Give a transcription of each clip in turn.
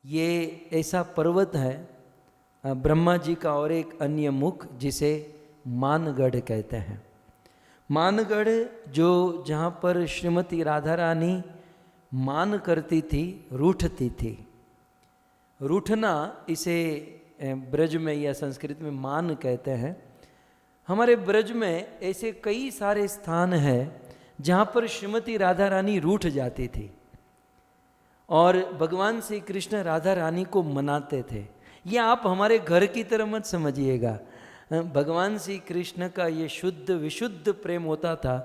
ये ऐसा पर्वत है ब्रह्मा जी का और एक अन्य मुख जिसे मानगढ़ कहते हैं। मानगढ़ जो जहाँ पर श्रीमती राधा रानी मान करती थी, रूठती थी। रूठना इसे ब्रज में या संस्कृत में मान कहते हैं। हमारे ब्रज में ऐसे कई सारे स्थान हैं जहाँ पर श्रीमती राधा रानी रूठ जाती थी और भगवान श्री कृष्ण राधा रानी को मनाते थे। ये आप हमारे घर की तरह मत समझिएगा। भगवान श्री कृष्ण का ये शुद्ध विशुद्ध प्रेम होता था।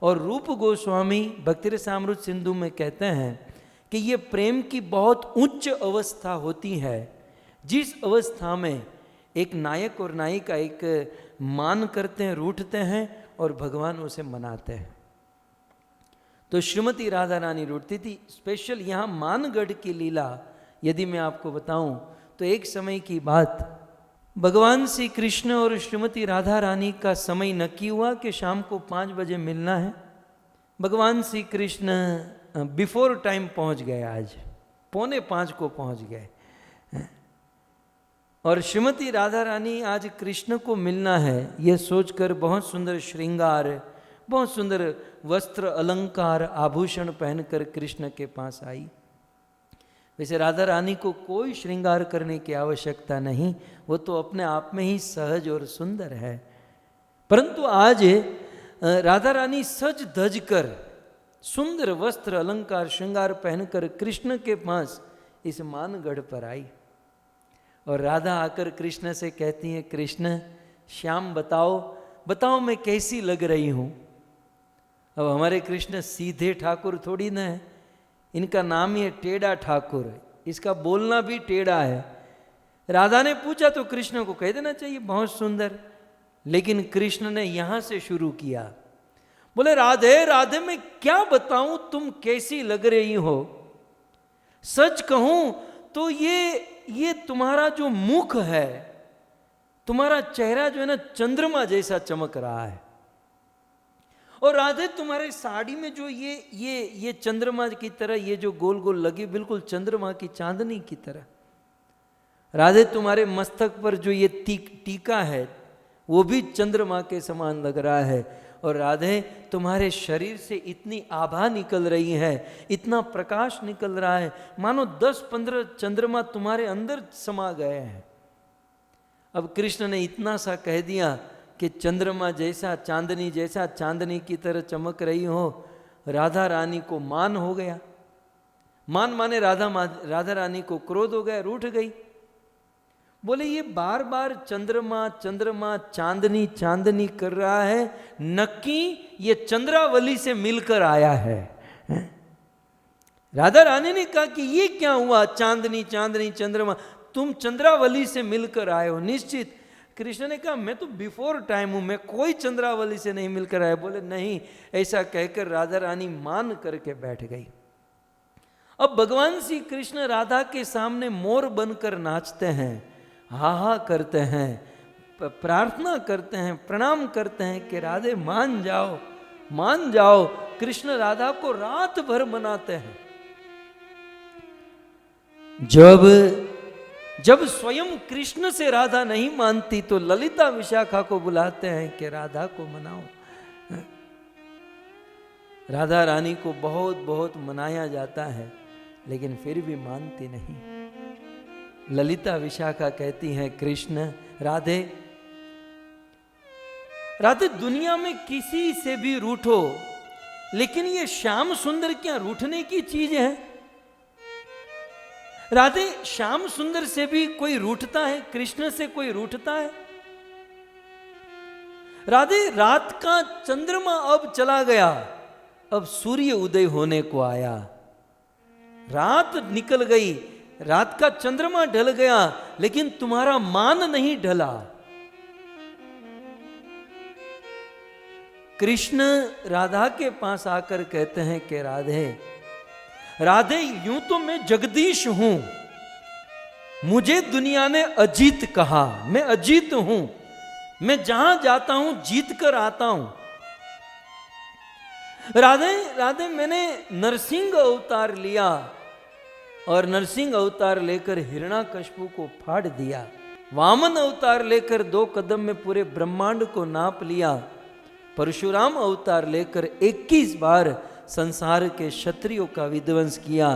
और रूप गोस्वामी भक्ति रसामृत सिंधु में कहते हैं कि ये प्रेम की बहुत उच्च अवस्था होती है, जिस अवस्था में एक नायक और नायिका एक मान करते हैं, रूठते हैं और भगवान उसे मनाते हैं। तो श्रीमती राधा रानी रूठती थी। स्पेशल यहाँ मानगढ़ की लीला यदि मैं आपको बताऊं तो एक समय की बात, भगवान श्री कृष्ण और श्रीमती राधा रानी का समय नक्की हुआ कि शाम को 5 बजे मिलना है। भगवान श्री कृष्ण बिफोर टाइम पहुंच गए, आज 4:45 को पहुंच गए। और श्रीमती राधा रानी आज कृष्ण को मिलना है यह सोचकर बहुत सुंदर श्रृंगार, बहुत सुंदर वस्त्र अलंकार आभूषण पहनकर कृष्ण के पास आई। वैसे राधा रानी को कोई श्रृंगार करने की आवश्यकता नहीं, वो तो अपने आप में ही सहज और सुंदर है। परंतु आज राधा रानी सज धज कर सुंदर वस्त्र अलंकार श्रृंगार पहनकर कृष्ण के पास इस मानगढ़ पर आई। और राधा आकर कृष्ण से कहती है, कृष्ण श्याम बताओ बताओ मैं कैसी लग रही हूँ। अब हमारे कृष्ण सीधे ठाकुर थोड़ी ना है, इनका नाम ही है टेढ़ा ठाकुर, इसका बोलना भी टेढ़ा है। राधा ने पूछा तो कृष्ण को कह देना चाहिए बहुत सुंदर, लेकिन कृष्ण ने यहां से शुरू किया। बोले राधे राधे मैं क्या बताऊं तुम कैसी लग रही हो। सच कहूं तो ये तुम्हारा जो मुख है, तुम्हारा चेहरा जो है ना चंद्रमा जैसा चमक रहा है। और राधे तुम्हारे साड़ी में जो ये चंद्रमा की तरह ये जो गोल गोल लगी, बिल्कुल चंद्रमा की चांदनी की तरह। राधे तुम्हारे मस्तक पर जो ये टीका है वो भी चंद्रमा के समान लग रहा है। और राधे तुम्हारे शरीर से इतनी आभा निकल रही है, इतना प्रकाश निकल रहा है, मानो 10-15 चंद्रमा तुम्हारे अंदर समा गए हैं। अब कृष्ण ने इतना सा कह दिया कि चंद्रमा जैसा चांदनी जैसा चांदनी की तरह चमक रही हो। राधा रानी को मान हो गया। मान माने राधा रानी को क्रोध हो गया, रूठ गई। बोले ये बार बार चंद्रमा चंद्रमा चांदनी चांदनी कर रहा है, नक्की ये चंद्रावली से मिलकर आया है। राधा रानी ने कहा कि ये क्या हुआ, चांदनी चांदनी चंद्रमा, तुम चंद्रावली से मिलकर आए हो निश्चित। कृष्ण ने कहा मैं तो बिफोर टाइम हूं, मैं कोई चंद्रावली से नहीं मिलकर आया। बोले नहीं, ऐसा कहकर राधा रानी मान करके बैठ गई। अब भगवान श्री कृष्ण राधा के सामने मोर बनकर नाचते हैं, हा हा करते हैं, प्रार्थना करते हैं, प्रणाम करते हैं कि राधे मान जाओ मान जाओ। कृष्ण राधा को रात भर मनाते हैं। जब स्वयं कृष्ण से राधा नहीं मानती तो ललिता विशाखा को बुलाते हैं कि राधा को मनाओ। राधा रानी को बहुत बहुत मनाया जाता है लेकिन फिर भी मानती नहीं। ललिता विशाखा कहती हैं कृष्ण राधे राधे दुनिया में किसी से भी रूठो, लेकिन ये श्याम सुंदर क्या रूठने की चीज है। राधे श्याम सुंदर से भी कोई रूठता है, कृष्ण से कोई रूठता है। राधे रात का चंद्रमा अब चला गया, अब सूर्य उदय होने को आया। रात निकल गई, रात का चंद्रमा ढल गया, लेकिन तुम्हारा मान नहीं ढला। कृष्ण राधा के पास आकर कहते हैं कि राधे राधे यूं तो मैं जगदीश हूं, मुझे दुनिया ने अजीत कहा, मैं अजीत हूं, मैं जहां जाता हूं जीत कर आता हूं। राधे राधे मैंने नरसिंह अवतार लिया और नरसिंह अवतार लेकर हिरण्याकश्यप को फाड़ दिया। वामन अवतार लेकर 2 कदम में पूरे ब्रह्मांड को नाप लिया। परशुराम अवतार लेकर 21 बार संसार के क्षत्रियों का विध्वंस किया।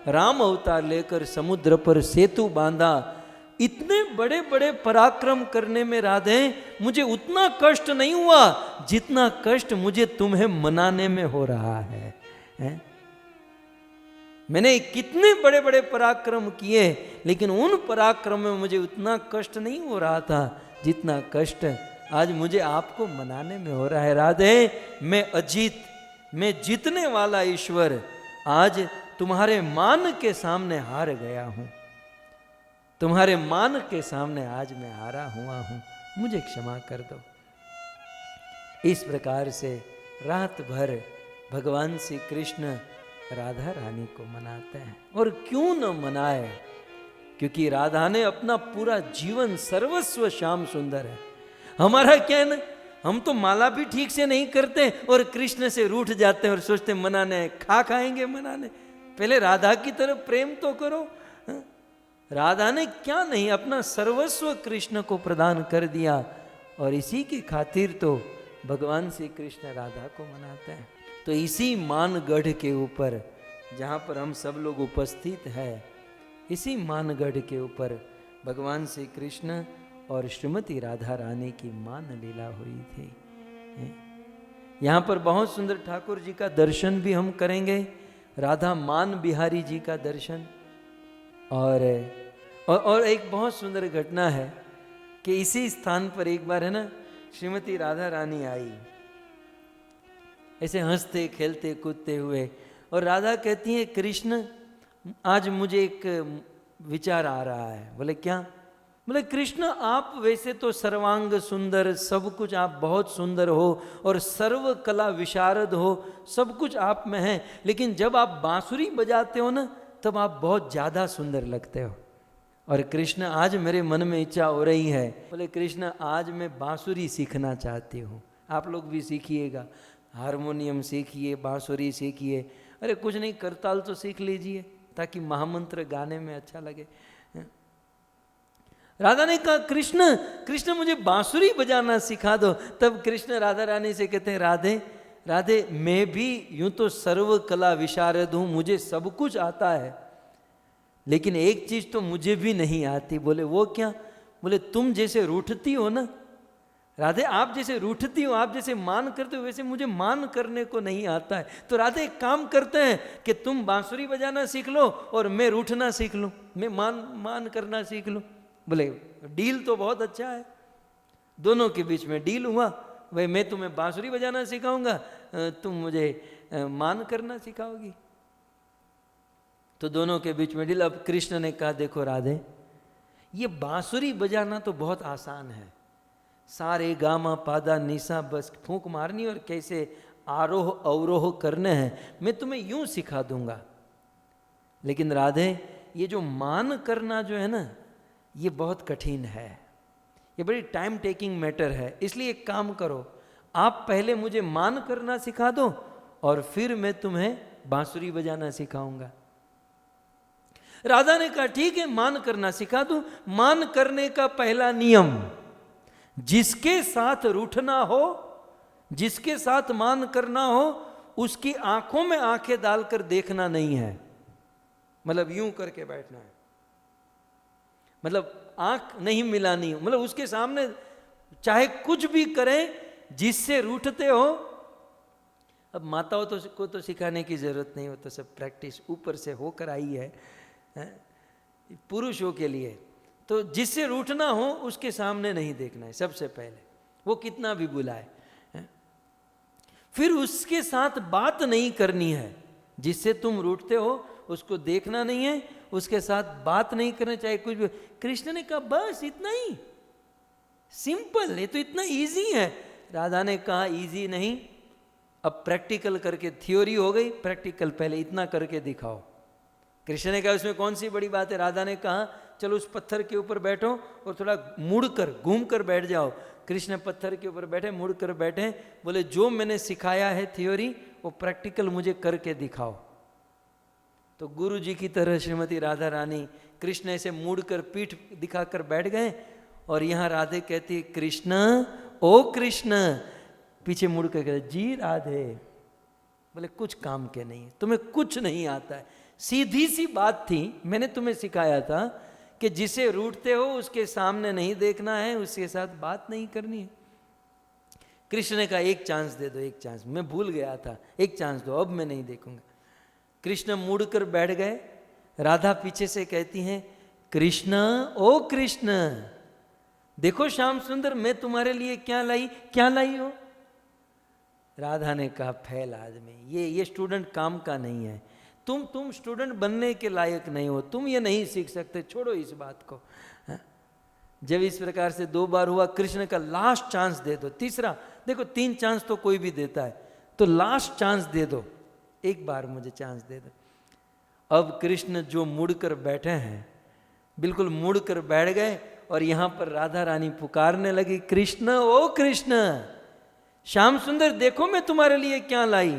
राम अवतार लेकर समुद्र पर सेतु बांधा। इतने बड़े बड़े पराक्रम करने में राधे मुझे उतना कष्ट नहीं हुआ जितना कष्ट मुझे तुम्हें मनाने में हो रहा है? मैंने कितने बड़े बड़े पराक्रम किए, लेकिन उन पराक्रम में मुझे उतना कष्ट नहीं हो रहा था जितना कष्ट आज मुझे आपको मनाने में हो रहा है। राधे मैं अजीत, मैं जीतने वाला ईश्वर आज तुम्हारे मान के सामने हार गया हूं। तुम्हारे मान के सामने आज मैं हारा हुआ हूं, मुझे क्षमा कर दो। इस प्रकार से रात भर भगवान श्री कृष्ण राधा रानी को मनाते हैं। और क्यों न मनाए, क्योंकि राधा ने अपना पूरा जीवन सर्वस्व श्याम सुंदर है। हमारा क्या है ना, हम तो माला भी ठीक से नहीं करते और कृष्ण से रूठ जाते हैं और सोचते मनाने खाएंगे मनाने। पहले राधा की तरफ प्रेम तो करो। राधा ने क्या नहीं अपना सर्वस्व कृष्ण को प्रदान कर दिया, और इसी की खातिर तो भगवान श्री कृष्ण राधा को मनाते हैं। तो इसी मानगढ़ के ऊपर जहाँ पर हम सब लोग उपस्थित हैं, इसी मानगढ़ के ऊपर भगवान श्री कृष्ण और श्रीमती राधा रानी की मान लीला हुई थी। यहाँ पर बहुत सुंदर ठाकुर जी का दर्शन भी हम करेंगे, राधा मान बिहारी जी का दर्शन। और एक बहुत सुंदर घटना है कि इसी स्थान पर एक बार है ना श्रीमती राधा रानी आई, ऐसे हंसते खेलते कूदते हुए, और राधा कहती है कृष्ण आज मुझे एक विचार आ रहा है। बोले क्या? बोले कृष्ण आप वैसे तो सर्वांग सुंदर, सब कुछ आप बहुत सुंदर हो और सर्व कला विशारद हो, सब कुछ आप में है, लेकिन जब आप बांसुरी बजाते हो ना तब आप बहुत ज़्यादा सुंदर लगते हो। और कृष्ण आज मेरे मन में इच्छा हो रही है, बोले कृष्ण आज मैं बांसुरी सीखना चाहती हूँ, आप लोग भी सीखिएगा, हारमोनियम सीखिए, बांसुरी सीखिए, अरे कुछ नहीं करताल तो सीख लीजिए ताकि महामंत्र गाने में अच्छा लगे। राधा ने कहा कृष्ण कृष्ण मुझे बांसुरी बजाना सिखा दो। तब कृष्ण राधा रानी से कहते हैं राधे राधे मैं भी यूं तो सर्व कला विशारद हूं, मुझे सब कुछ आता है, लेकिन एक चीज तो मुझे भी नहीं आती। बोले वो क्या? बोले तुम जैसे रूठती हो ना राधे, आप जैसे रूठती हो, आप जैसे मान करते हो, वैसे मुझे मान करने को नहीं आता है। तो राधे एक काम करते हैं कि तुम बांसुरी बजाना सीख लो और मैं रूठना सीख लूं, मैं मान करना सीख लूं। बोले डील तो बहुत अच्छा है, दोनों के बीच में डील हुआ। भाई मैं तुम्हें बांसुरी बजाना सिखाऊंगा, तुम मुझे मान करना सिखाओगी। तो दोनों के बीच में डील। अब कृष्ण ने कहा देखो राधे, ये बांसुरी बजाना तो बहुत आसान है, सारे गामा पादा निशा बस फूंक मारनी और कैसे आरोह अवरोह करने हैं, मैं तुम्हें यूं सिखा दूंगा। लेकिन राधे ये जो मान करना जो है ना ये बहुत कठिन है, ये बड़ी टाइम टेकिंग मैटर है। इसलिए एक काम करो, आप पहले मुझे मान करना सिखा दो और फिर मैं तुम्हें बांसुरी बजाना सिखाऊंगा। राधा ने कहा ठीक है मान करना सिखा दूं। मान करने का पहला नियम, जिसके साथ रूठना हो, जिसके साथ मान करना हो, उसकी आंखों में आंखें डालकर देखना नहीं है, मतलब यूं करके बैठना है, मतलब आंख नहीं मिलानी, मतलब उसके सामने चाहे कुछ भी करें जिससे रूठते हो। अब माताओं को तो सिखाने की जरूरत नहीं, हो तो सब प्रैक्टिस ऊपर से होकर आई है पुरुषों के लिए। तो जिससे रूठना हो उसके सामने नहीं देखना है सबसे पहले, वो कितना भी बुलाए। फिर उसके साथ बात नहीं करनी है, जिससे तुम रूठते हो उसको देखना नहीं है, उसके साथ बात नहीं करना, चाहे कुछ भी। कृष्ण ने कहा बस इतना ही, सिंपल, ये तो इतना इजी है। राधा ने कहा इजी नहीं, अब प्रैक्टिकल करके, थ्योरी हो गई, प्रैक्टिकल पहले इतना करके दिखाओ। कृष्ण ने कहा उसमें कौन सी बड़ी बात है। राधा ने कहा चलो उस पत्थर के ऊपर बैठो और थोड़ा मुड़कर घूम कर बैठ जाओ। कृष्ण पत्थर के ऊपर बैठे, मुड़ कर बैठे, बोले जो मैंने सिखाया है थ्योरी वो प्रैक्टिकल मुझे करके दिखाओ। तो गुरु जी की तरह श्रीमती राधा रानी कृष्ण ऐसे मुड़ कर पीठ दिखाकर बैठ गए, और यहाँ राधे कहती है कृष्ण, ओ कृष्ण, पीछे मुड़ कर कहते जी राधे। बोले कुछ काम के नहीं, तुम्हें कुछ नहीं आता है। सीधी सी बात थी, मैंने तुम्हें सिखाया था कि जिसे रूठते हो उसके सामने नहीं देखना है, उसके साथ बात नहीं करनी है। कृष्ण ने कहा एक चांस दे दो, एक चांस, मैं भूल गया था, एक चांस दो, अब मैं नहीं देखूंगा। कृष्ण मुड़कर बैठ गए। राधा पीछे से कहती हैं कृष्ण, ओ कृष्ण, देखो श्याम सुंदर मैं तुम्हारे लिए क्या लाई, क्या लाई हो। राधा ने कहा फैल आदमी, ये स्टूडेंट काम का नहीं है, तुम स्टूडेंट बनने के लायक नहीं हो, तुम ये नहीं सीख सकते, छोड़ो इस बात को। जब इस प्रकार से 2 बार हुआ, कृष्ण का लास्ट चांस दे दो, तीसरा, देखो 3 चांस तो कोई भी देता है, तो लास्ट चांस दे दो, एक बार मुझे चांस दे दो। अब कृष्ण जो मुड़कर बैठे हैं, बिल्कुल मुड़कर बैठ गए, और यहां पर राधा रानी पुकारने लगी कृष्ण, ओ कृष्ण, श्याम सुंदर देखो मैं तुम्हारे लिए क्या लाई।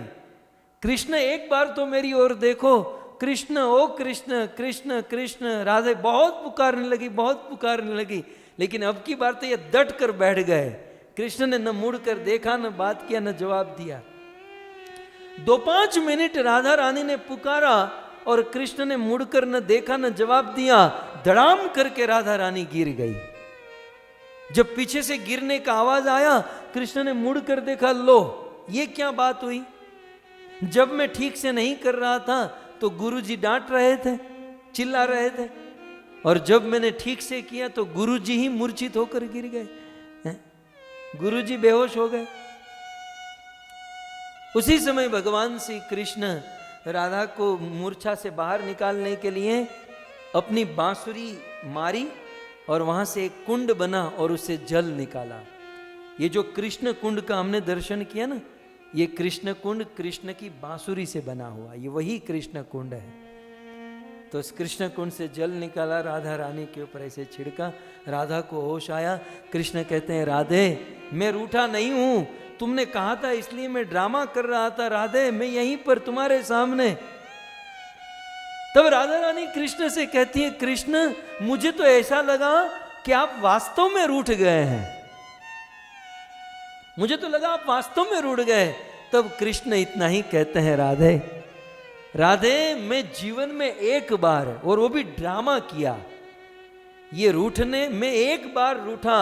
कृष्ण एक बार तो मेरी ओर देखो, कृष्ण, ओ कृष्ण, कृष्ण कृष्ण। राधे बहुत पुकारने लगी, बहुत पुकारने लगी, लेकिन अब की बार तो ये डट कर बैठ गए। कृष्ण ने न मुड़ कर देखा, न बात किया, न जवाब दिया। 2-5 मिनट राधा रानी ने पुकारा और कृष्ण ने मुड़कर न देखा, न जवाब दिया। धड़ाम करके राधा रानी गिर गई। जब पीछे से गिरने का आवाज आया, कृष्ण ने मुड़कर देखा, लो ये क्या बात हुई। जब मैं ठीक से नहीं कर रहा था तो गुरुजी डांट रहे थे, चिल्ला रहे थे, और जब मैंने ठीक से किया तो गुरुजी ही मूर्छित होकर गिर गए, गुरुजी बेहोश हो गए। उसी समय भगवान श्री कृष्ण राधा को मूर्छा से बाहर निकालने के लिए अपनी बांसुरी मारी, और वहां से एक कुंड बना और उससे जल निकाला। ये जो कृष्ण कुंड का हमने दर्शन किया ना, ये कृष्ण कुंड कृष्ण की बांसुरी से बना हुआ, ये वही कृष्ण कुंड है। तो उस कृष्ण कुंड से जल निकाला, राधा रानी के ऊपर ऐसे छिड़का, राधा को होश आया। कृष्ण कहते हैं राधे मैं रूठा नहीं हूं, तुमने कहा था इसलिए मैं ड्रामा कर रहा था, राधे मैं यहीं पर तुम्हारे सामने। तब राधा रानी कृष्ण से कहती है कृष्ण मुझे तो ऐसा लगा कि आप वास्तव में रूठ गए हैं, मुझे तो लगा आप वास्तव में रूठ गए। तब कृष्ण इतना ही कहते हैं राधे, राधे मैं जीवन में एक बार, और वो भी ड्रामा किया, ये रूठने में एक बार रूठा,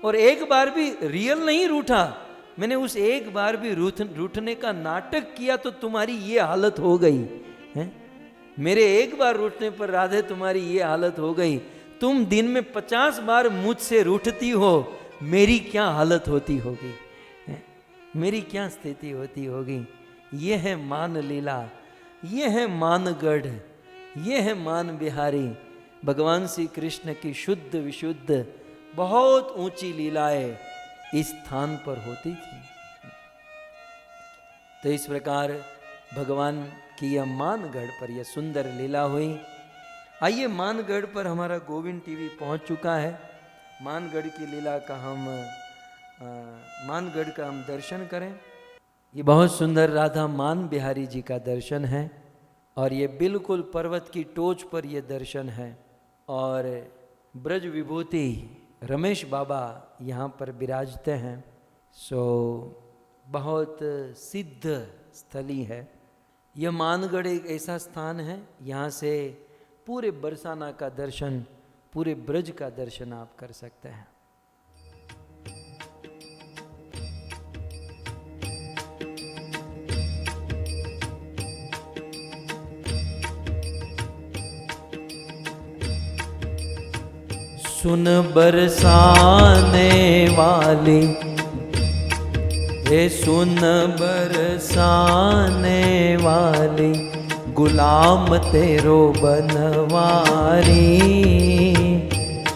और एक बार भी रियल नहीं रूठा, मैंने उस एक बार भी रूठने का नाटक किया तो तुम्हारी ये हालत हो गई है। मेरे एक बार रूठने पर राधे तुम्हारी ये हालत हो गई। तुम दिन में 50 बार मुझसे रूठती हो, मेरी क्या हालत होती होगी, मेरी क्या स्थिति होती होगी। ये है मान लीला, ये है मानगढ़, ये है मान बिहारी। भगवान श्री कृष्ण की शुद्ध विशुद्ध बहुत ऊंची लीलाएं इस स्थान पर होती थी। तो इस प्रकार भगवान की यह मानगढ़ पर यह सुंदर लीला हुई। आइए मानगढ़ पर हमारा गोविंद टीवी पहुंच चुका है। मानगढ़ की लीला का मानगढ़ का हम दर्शन करें। ये बहुत सुंदर राधा मान बिहारी जी का दर्शन है, और ये बिल्कुल पर्वत की टोच पर ये दर्शन है, और ब्रज विभूति रमेश बाबा यहाँ पर विराजते हैं। सो बहुत सिद्ध स्थली है। यह मानगढ़ एक ऐसा स्थान है, यहाँ से पूरे बरसाना का दर्शन, पूरे ब्रज का दर्शन आप कर सकते हैं। सुन बरसाने वाली, हे सुन बरसाने वाली, गुलाम तेरो बनवारी।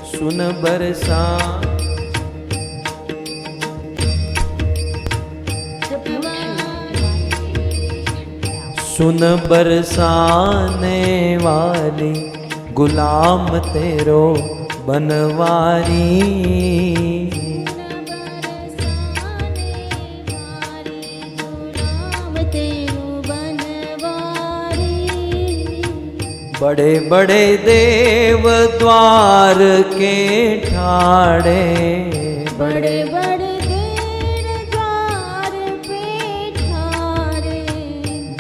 सुन बरसा सुन बरसाने वाली, गुलाम तेरो बनवारी। बड़े बड़े देव द्वार के ठाड़े, बड़े बड़े देव द्वार पे ठाड़े,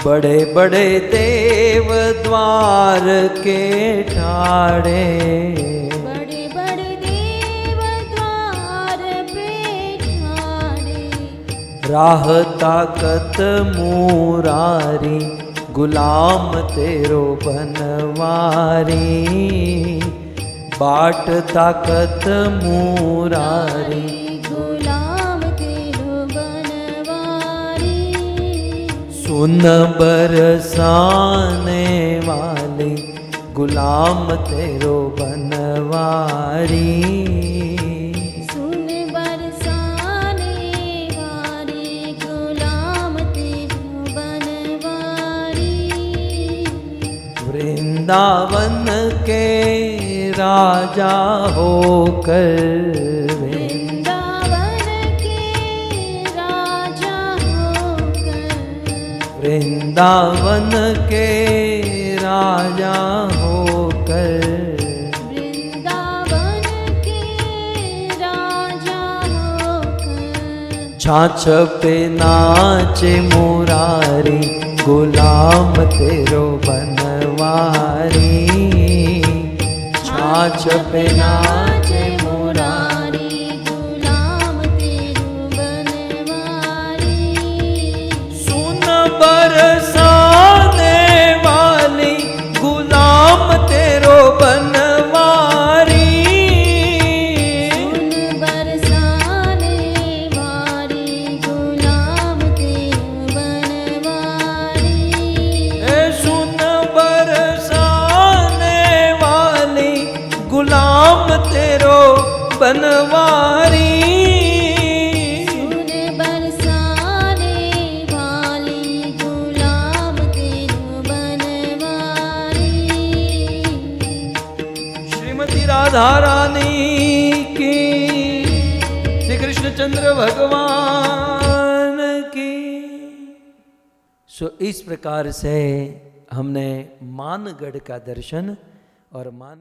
बड़े बड़े देव द्वार के ठाड़े, बड़े बड़े देव द्वार पे ठाड़े, राह ताकत मुरारी गुलाम तेरो बनवारी, बाट ताकत मुरारी गुलाम तेरो बनवारी, सुन बरसाने वाले गुलाम तेरो बनवारी, सुन बरसाने वाले गुलाम तेरो बनवारी, वृंदावन के राजा होकर, वृंदावन के राजा होकर, वृंदावन के राजा होकर, वृंदावन के राजा होकर, छाछ पे नाचे मुरारी गुलाम तेरो बनवारी, छाछ पे नाचे मुरारी गुलाम तेरो बनवारी, सुन बरसाने वाली गुलाम तेरो बनवारी, सुन बरसाने वाली गुलाम तेरो बनवारी, सुन बरसाने वाली गुलाम तेरो बनवारी, सुन बरसाने वाली गुलाम तेरो बनवारी। श्रीमती राधा रानी की, श्री कृष्णचंद्र भगवान की। सो इस प्रकार से हमने मानगढ़ का दर्शन और मान